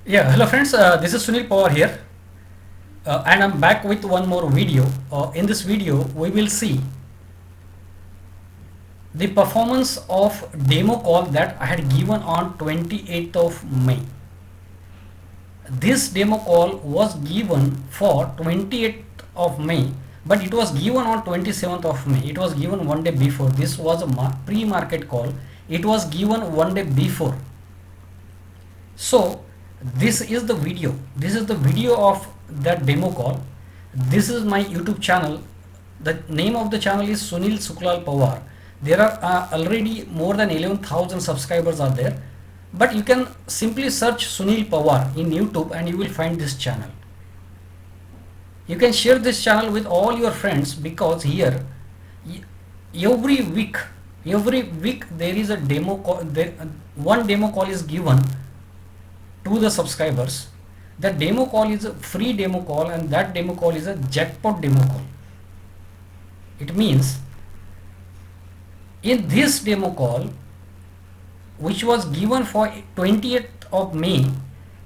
Yeah, hello friends, this is Sunil Pawar here, and I'm back with one more video. In this video, we will see the performance of demo call that I had given on 28th of May. This demo call was given for 28th of May, but it was given on 27th of May. It was given one day before. This was a pre-market call. It was given one day before. So this is the video. This is the video of that demo call. This is my YouTube channel. The name of the channel is Sunil Suklal Pawar. There are already more than 11,000 subscribers are there, but you can simply search Sunil Pawar in YouTube and you will find this channel. You can share this channel with all your friends, because here every week there is a demo call. One demo call is given to the subscribers. That demo call is a free demo call, and that demo call is a jackpot demo call. It means in this demo call, which was given for 20th of May,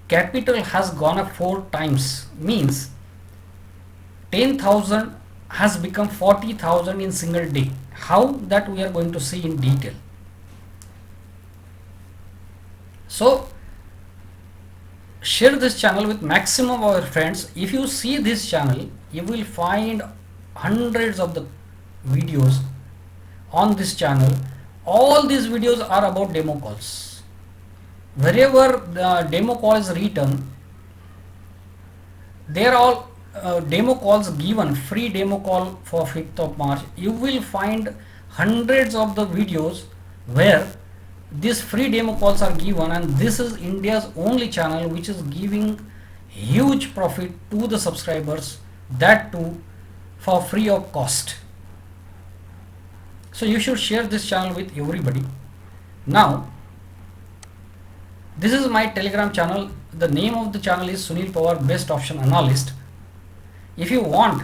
capital has gone up 4 times, means 10,000 has become 40,000 in single day. How, that we are going to see in detail. So share this channel with maximum of our friends. If you see this channel, you will find hundreds of the videos on this channel. All these videos are about demo calls. Wherever the demo call is written, they are all demo calls given, free demo call for 5th of March. You will find hundreds of the videos where these free demo calls are given, and this is India's only channel which is giving huge profit to the subscribers, that too for free of cost. So you should share this channel with everybody. Now this is my Telegram channel. The name of the channel is Sunil Pawar Best Option Analyst. If you want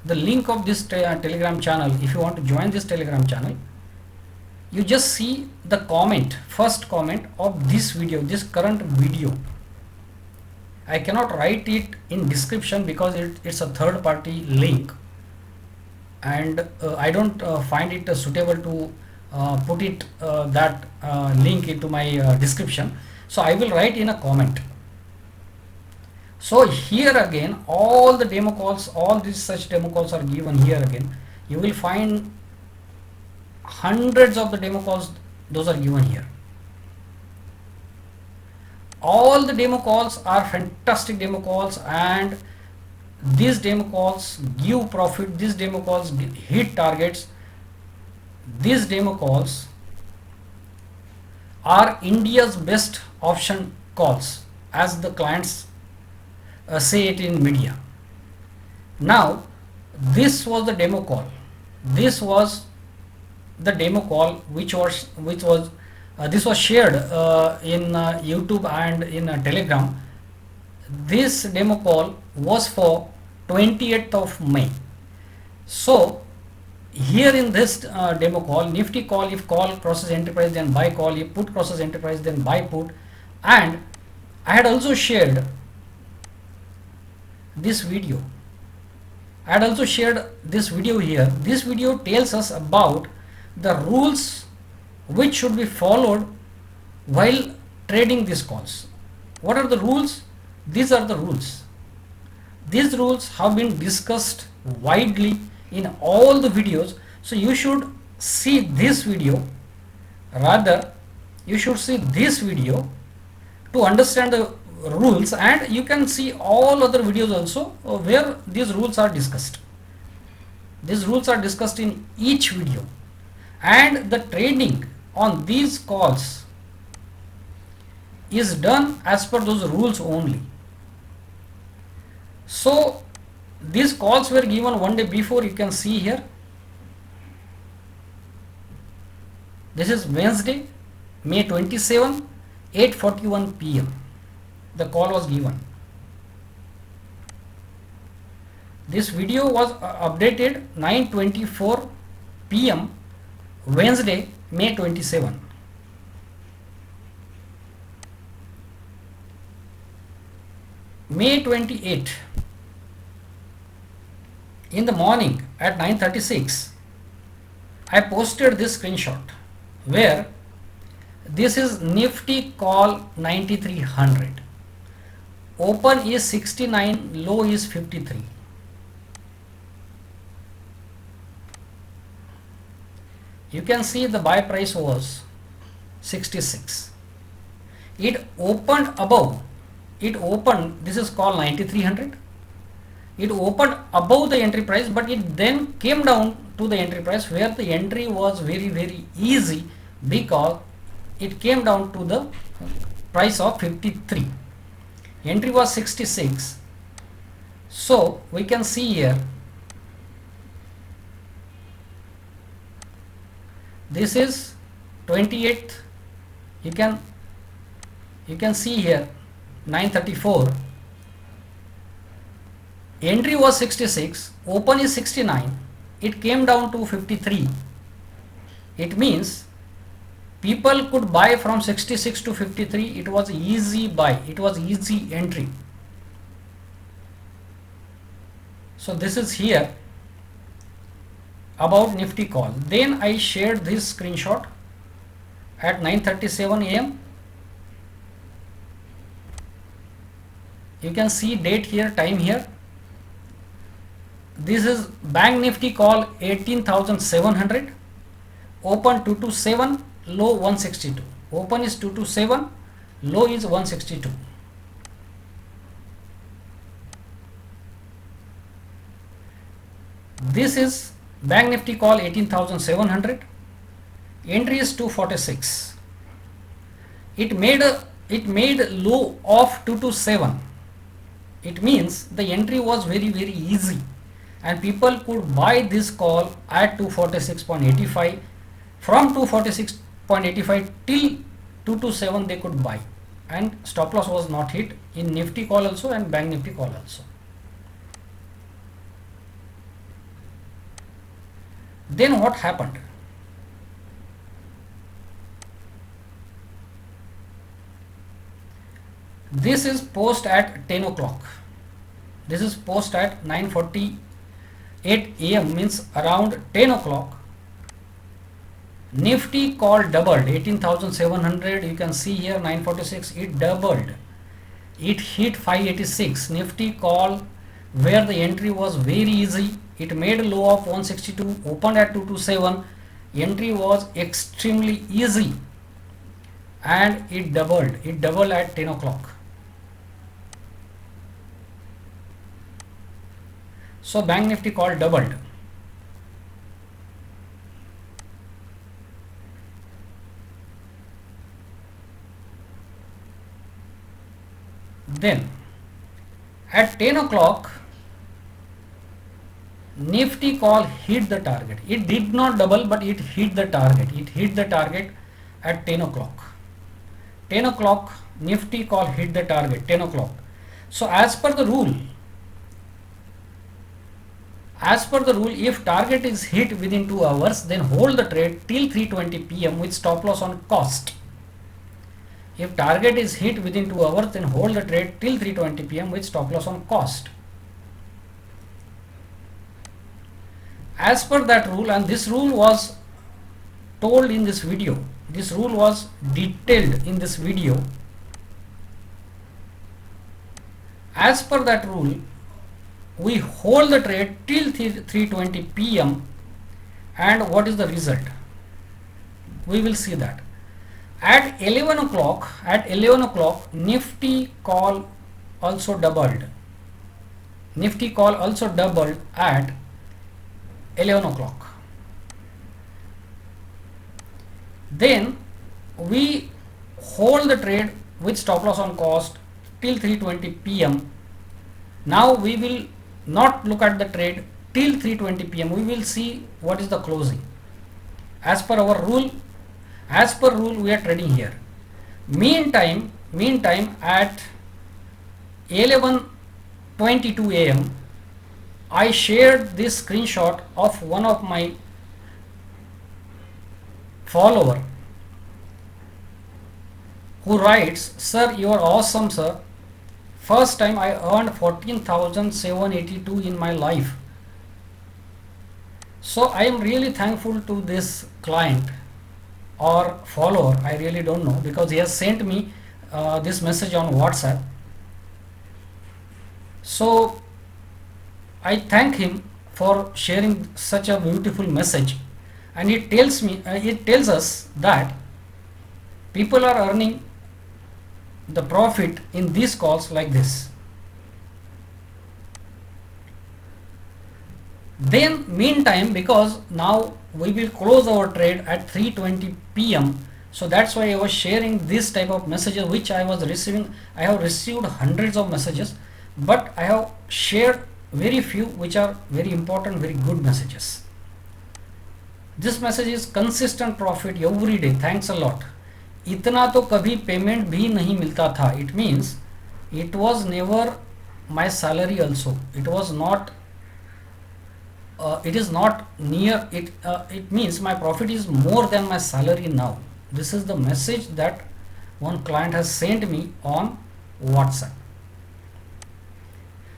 the link of this Telegram channel, if you want to join this Telegram channel, you just see the comment, first comment of this video, this current video. I cannot write it in description because it's a third party link, and I don't find it suitable to put it that link into my description. So I will write in a comment. So here again, all the demo calls, all these such demo calls are given here again. You will find hundreds of the demo calls, those are given here. All the demo calls are fantastic demo calls, and these demo calls give profit. These demo calls hit targets. These demo calls are India's best option calls, as the clients say it in media. Now this was the demo call. This was the demo call which was this was shared in YouTube and in Telegram. This demo call was for 28th of May. So here in this demo call, Nifty call, if call crosses enterprise then buy call, if put crosses enterprise then buy put. And I had also shared this video. I had also shared this video here. This video tells us about the rules which should be followed while trading these calls. What are the rules? These are the rules. These rules have been discussed widely in all the videos. So you should see this video, rather you should see this video to understand the rules, and you can see all other videos also where these rules are discussed. These rules are discussed in each video, and the trading on these calls is done as per those rules only. So these calls were given one day before. You can see here, this is Wednesday, May 27, 8:41 p.m. the call was given. This video was updated 9:24 p.m. Wednesday, May 27. May 28 in the morning at 9:36 I posted this screenshot where this is Nifty call 9300, open is 69, low is 53. You can see the buy price was 66. It opened above, this is called 9300. It opened above the entry price, but it then came down to the entry price where the entry was very easy because it came down to the price of 53. Entry was 66. So we can see here, this is 28th. You can see here 9:34. Entry was 66, open is 69, it came down to 53. It means people could buy from 66 to 53. It was easy buy, it was easy entry. So this is here about Nifty call. Then I shared this screenshot at 9:37 a.m. You can see date here, time here. This is Bank Nifty call 18,700, open 227, low 162. Open is 227, low is 162. This is Bank Nifty call 18,700, entry is 246. It made low of 227. It means the entry was very easy and people could buy this call at 246.85. From 246.85 till 227 they could buy, and stop loss was not hit in Nifty call also and Bank Nifty call also. Then what happened? This is post at 10 o'clock. This is post at 9:48 a.m. means around 10 o'clock. Nifty call doubled 18,700. You can see here 946. It doubled. It hit 586. Nifty call where the entry was very easy. It made a low of 162. Opened at 227. Entry was extremely easy, and it doubled. It doubled at 10 o'clock. So Bank Nifty call doubled. Then at 10 o'clock Nifty call hit the target. It did not double, but it hit the target. It hit the target at 10 o'clock. 10 o'clock Nifty call hit the target, 10 o'clock. So as per the rule, if target is hit within 2 hours, then hold the trade till 3:20 p.m. with stop loss on cost. If target is hit within 2 hours, then hold the trade till 3:20 p.m. with stop loss on cost. As per that rule, and this rule was told in this video, this rule was detailed in this video. As per that rule, we hold the trade till 3:20 p.m. and what is the result? We will see that. At 11 o'clock, Nifty call also doubled. Nifty call also doubled at 11 o'clock. Then we hold the trade with stop loss on cost till 3:20 p.m. Now we will not look at the trade till 3:20 p.m. We will see what is the closing. As per our rule, we are trading here. Meantime at 11:22 a.m. I shared this screenshot of one of my follower who writes, "Sir, you are awesome, sir. First time I earned 14,782 in my life. So I am really thankful to this client or follower, I really don't know, because he has sent me this message on WhatsApp. So I thank him for sharing such a beautiful message, and it tells us that people are earning the profit in these calls like this. Then meantime, because now we will close our trade at 3:20 p.m., so that's why I was sharing this type of messages which I was receiving. I have received hundreds of messages, but I have shared very few which are very important, very good messages. This message is consistent profit every day, thanks a lot. इतना तो कभी payment भी नहीं मिलता था. It means it was never my salary also. It was not it is not near it. It means my profit is more than my salary now. This is the message that one client has sent me on WhatsApp.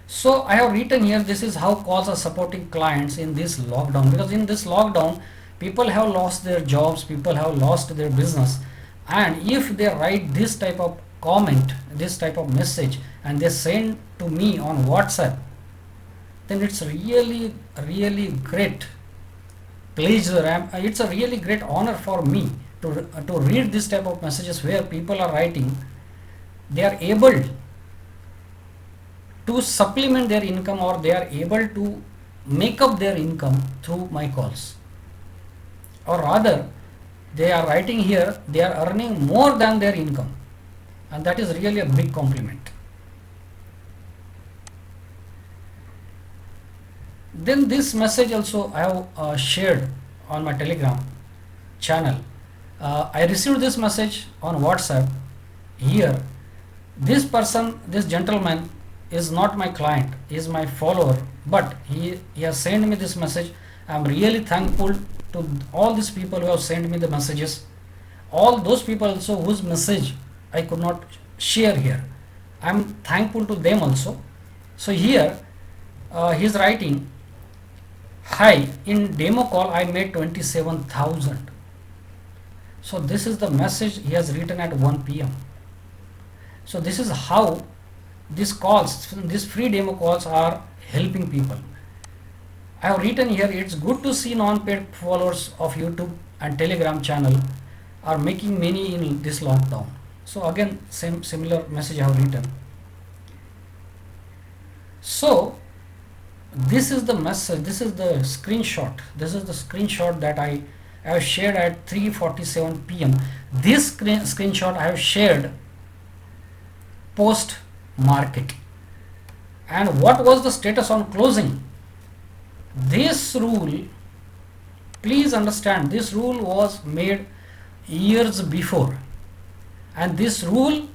So I have written here, this is how calls are supporting clients in this lockdown, because in this lockdown people have lost their jobs, people have lost their business, and if they write this type of comment, this type of message, and they send to me on WhatsApp, then it's really great pleasure. It's a really great honor for me to read this type of messages where people are writing they are able to supplement their income, or they are able to make up their income through my calls, or rather they are writing here they are earning more than their income, and that is really a big compliment. Then this message also I have shared on my Telegram channel. I received this message on WhatsApp. Here this person, this gentleman is not my client, he is my follower, but he has sent me this message. I am really thankful to all these people who have sent me the messages, all those people also whose message I could not share here. I am thankful to them also. So here he is writing, hi, in demo call I made 27,000. So this is the message he has written at 1 p.m. So this is how these calls, these free demo calls are helping people. I have written here, it's good to see non-paid followers of YouTube and Telegram channel are making money in this lockdown. So again, similar message I have written. So this is the message, this is the screenshot that I have shared at 3:47 p.m. This screenshot I have shared post market. And what was the status on closing? This rule, please understand, this rule was made years before, and this rule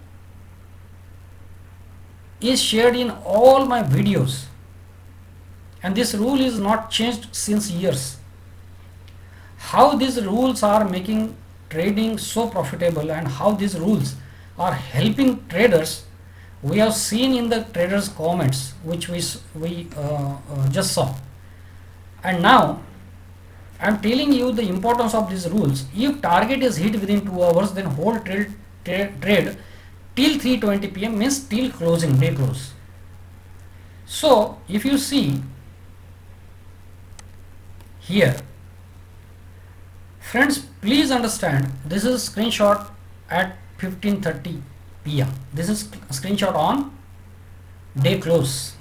is shared in all my videos, and this rule is not changed since years. How these rules are making trading so profitable and how these rules are helping traders, we have seen in the traders comments which we just saw. And now I am telling you the importance of these rules. If target is hit within 2 hours, then hold trade till 3:20 p.m. means till closing, day close. So if you see here, friends, please understand, this is screenshot at 15:30 p.m. This is screenshot on day close.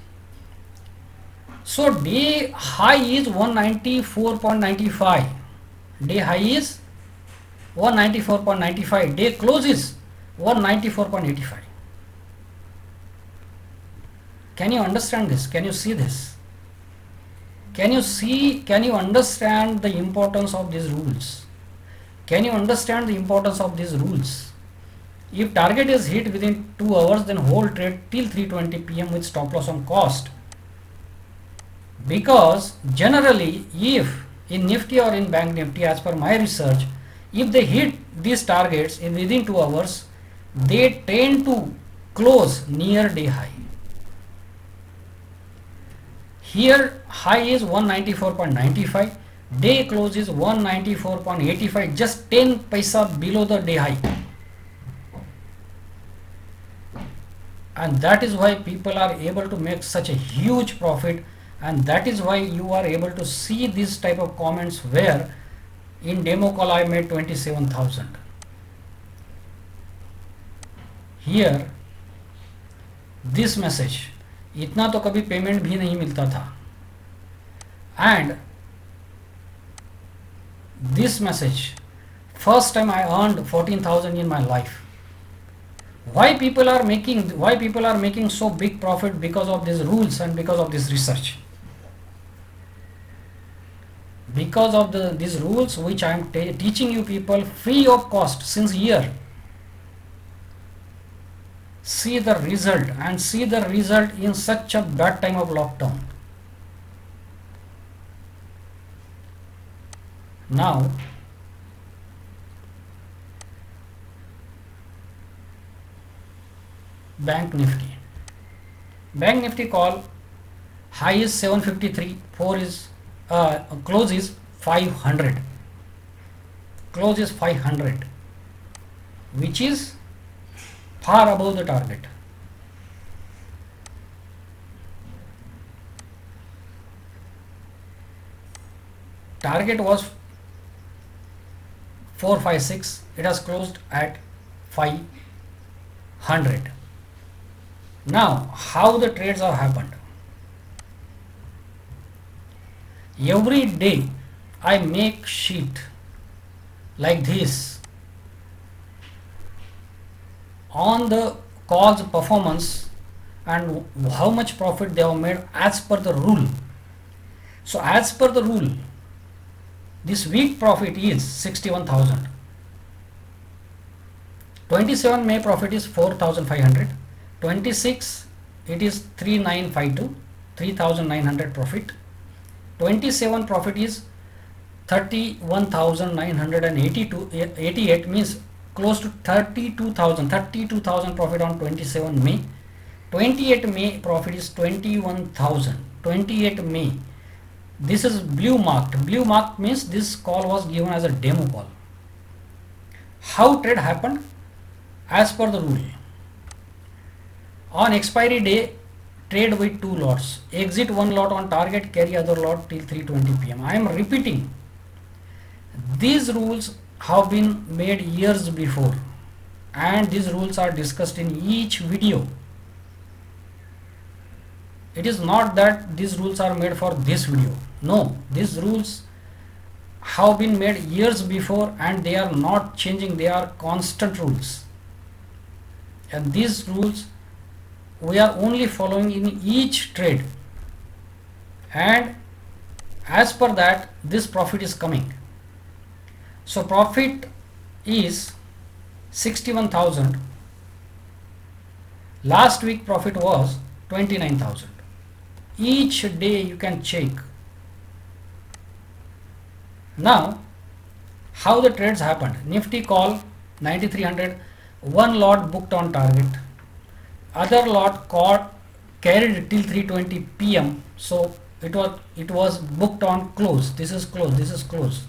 So day high is 194.95. Day high is 194.95. Day close is 194.85. Can you understand this? Can you see this? Can you understand the importance of these rules? Can you understand the importance of these rules? If target is hit within 2 hours, then hold trade till 3:20 p.m. with stop loss on cost. Because generally, if in Nifty or in Bank Nifty, as per my research, if they hit these targets in within 2 hours, they tend to close near day high. Here high is 194.95, day close is 194.85, just 10 paisa below the day high. And that is why people are able to make such a huge profit, and that is why you are able to see this type of comments where in demo call I made 27,000. Here this message, इतना तो कभी payment भी नहीं मिलता था, and this message, first time I earned 14,000 in my life. Why people are making so big profit? Because of these rules and because of this research, because of these rules which I am teaching you people free of cost since year. See the result, and see the result in such a bad time of lockdown. Now Bank Nifty call, high is 753, 4 is close is 500, which is far above the target. Target was 456, it has closed at 500. Now how the trades have happened? Every day I make sheet like this on the calls performance and how much profit they have made as per the rule. So as per the rule, this week profit is 61,000. 27 May profit is 4,500. 26 it is 3,952, 3,900 profit. 27 profit is 31,988, means close to 32,000 profit on 27 May. 28 May profit is 21,000. 28 May, this is blue marked. Blue marked means this call was given as a demo call. How trade happened? As per the rule, on expiry day, trade with 2 lots, exit 1 lot on target, carry other lot till 3:20 p.m. I am repeating, these rules have been made years before, and these rules are discussed in each video. It is not that these rules are made for this video. No, these rules have been made years before and they are not changing, they are constant rules. And these rules we are only following in each trade, and as per that this profit is coming. So profit is 61,000. Last week profit was 29,000. Each day you can check. Now how the trades happened? Nifty call 9,300, one lot booked on target, other lot caught carried till 3:20 p.m. So it was booked on close. This is close, this is close,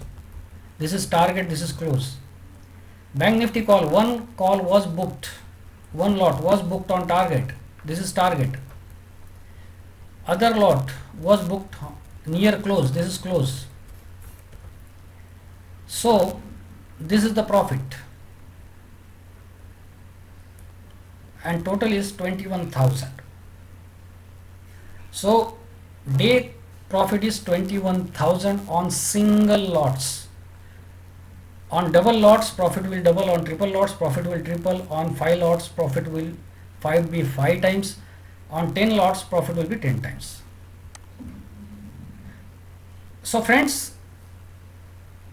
this is target, this is close. Bank Nifty call, one call was booked, one lot was booked on target, this is target. Other lot was booked near close, this is close. So this is the profit, and total is 21,000. So day profit is 21,000 on single lots. On double lots profit will double, on triple lots profit will triple, on 5 lots profit will be 5 times, on 10 lots profit will be 10 times. So friends,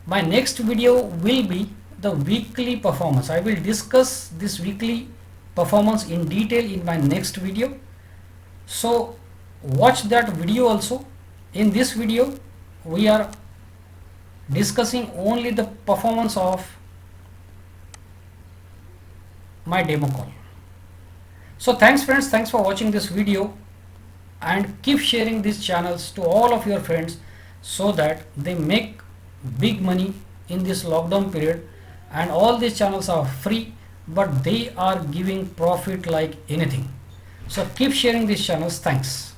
my next video will be the weekly performance. I will discuss this weekly performance in detail in my next video. So watch that video also. In this video we are discussing only the performance of my demo call. So thanks friends, thanks for watching this video. and keep sharing these channels to all of your friends so that they make big money in this lockdown period. And all these channels are free, but they are giving profit like anything. So keep sharing these channels. Thanks.